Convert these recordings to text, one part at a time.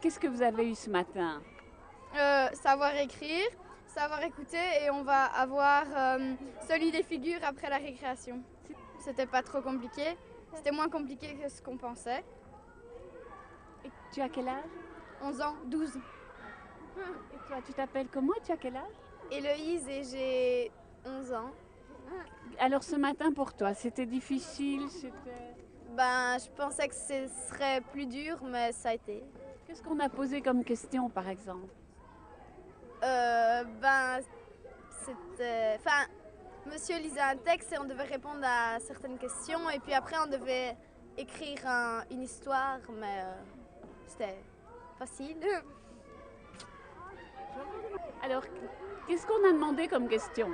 Qu'est-ce que vous avez eu ce matin? Savoir écrire, savoir écouter et on va avoir celui des figures après la récréation. C'était pas trop compliqué, c'était moins compliqué que ce qu'on pensait. Et tu as quel âge? 11 ans, 12. Et toi, tu t'appelles comment? Tu as quel âge? Héloïse et j'ai 11 ans. Alors ce matin pour toi, c'était difficile, Je pensais que ce serait plus dur, mais ça a été. Qu'est-ce qu'on a posé comme question par exemple? C'était... monsieur lisait un texte et on devait répondre à certaines questions et puis après on devait écrire une histoire, mais c'était facile. Alors, qu'est-ce qu'on a demandé comme question?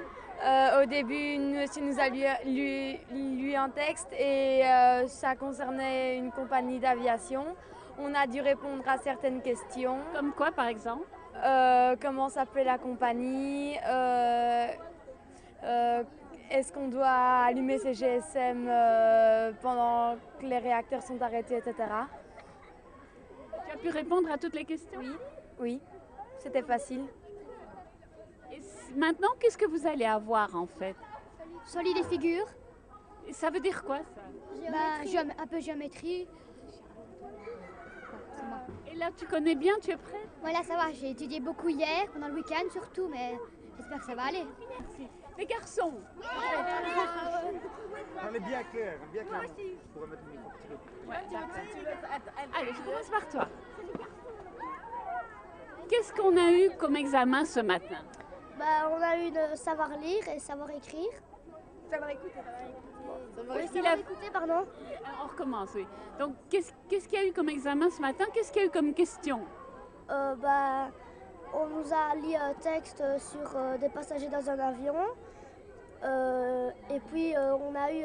Au début, monsieur nous a lu un texte et ça concernait une compagnie d'aviation. On a dû répondre à certaines questions. Comme quoi, par exemple? Comment s'appelait la compagnie? Est-ce qu'on doit allumer ses GSM pendant que les réacteurs sont arrêtés, etc. Tu as pu répondre à toutes les questions? Oui, c'était facile. Et maintenant, qu'est-ce que vous allez avoir en fait? Solide des figures. Et ça veut dire quoi ça? Un peu géométrie. Et là, tu connais bien, tu es prête? Voilà, ça va, j'ai étudié beaucoup hier, pendant le week-end surtout, mais j'espère que ça va aller. Merci. Les garçons! Elle est bien claire, bien claire. Je pourrais mettre le micro. Allez, je commence par toi. Qu'est-ce qu'on a eu comme examen ce matin? On a eu de savoir lire et savoir écrire. Savoir écouter. Savoir écouter, pardon. On recommence, oui. Donc, qu'est-ce qu'il y a eu comme examen ce matin? Qu'est-ce qu'il y a eu comme question? On nous a lu un texte sur des passagers dans un avion. Et puis, on a eu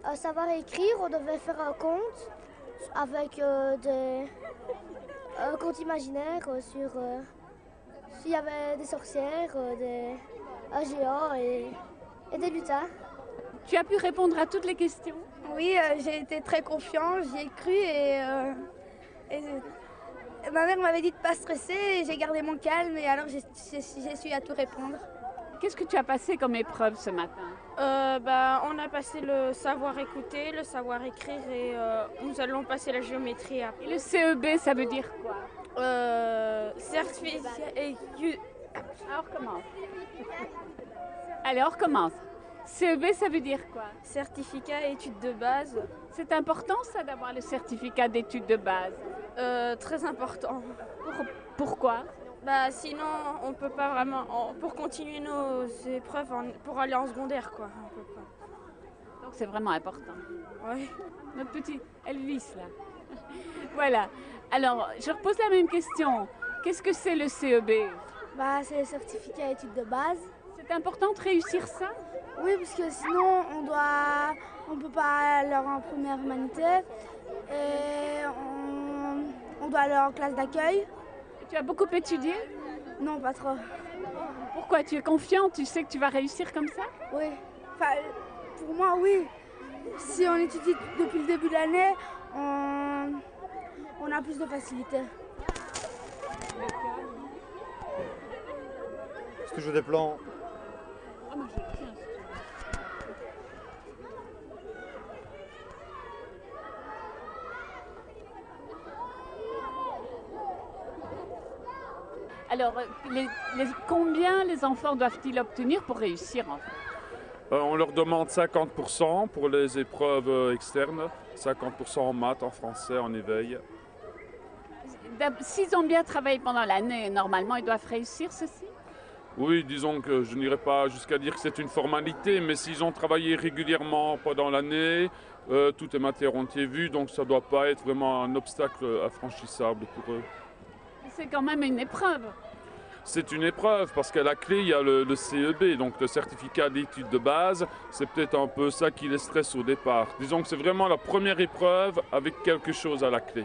un savoir écrire. On devait faire un conte avec un conte imaginaire sur s'il y avait des sorcières, un géant et des lutins. Tu as pu répondre à toutes les questions? Oui, j'ai été très confiante, j'y ai cru et ma mère m'avait dit de ne pas stresser et j'ai gardé mon calme et alors j'ai su à tout répondre. Qu'est-ce que tu as passé comme épreuve ce matin? On a passé le savoir écouter, le savoir écrire et nous allons passer la géométrie après. Et le CEB, ça veut dire quoi? Certificat. Alors, on recommence. Allez, on recommence. CEB, ça veut dire quoi? Certificat études de base. C'est important ça d'avoir le certificat d'études de base? Très important. Pourquoi? Sinon, on peut pas vraiment. Pour continuer nos épreuves, pour aller en secondaire, quoi. On peut pas. Donc c'est vraiment important. Oui. Notre petit Elvis, là. Voilà. Alors, je repose la même question. Qu'est-ce que c'est le CEB? C'est le certificat études de base. C'est important de réussir ça? Oui, parce que sinon on peut pas aller en première humanité et on doit aller en classe d'accueil. Tu as beaucoup étudié? Non, pas trop. Pourquoi? Tu es confiante? Tu sais que tu vas réussir comme ça? Oui. Pour moi, oui. Si on étudie depuis le début de l'année, on a plus de facilité. Est-ce que j'ai des plans? Alors, combien les enfants doivent-ils obtenir pour réussir en fait? On leur demande 50% pour les épreuves externes, 50% en maths, en français, en éveil. S'ils ont bien travaillé pendant l'année, normalement, ils doivent réussir ceci? Oui, disons que je n'irai pas jusqu'à dire que c'est une formalité, mais s'ils ont travaillé régulièrement pendant l'année, toutes les matières ont été vues, donc ça ne doit pas être vraiment un obstacle infranchissable pour eux. C'est quand même une épreuve. C'est une épreuve parce qu'à la clé, il y a le CEB, donc le certificat d'études de base. C'est peut-être un peu ça qui les stresse au départ. Disons que c'est vraiment la première épreuve avec quelque chose à la clé.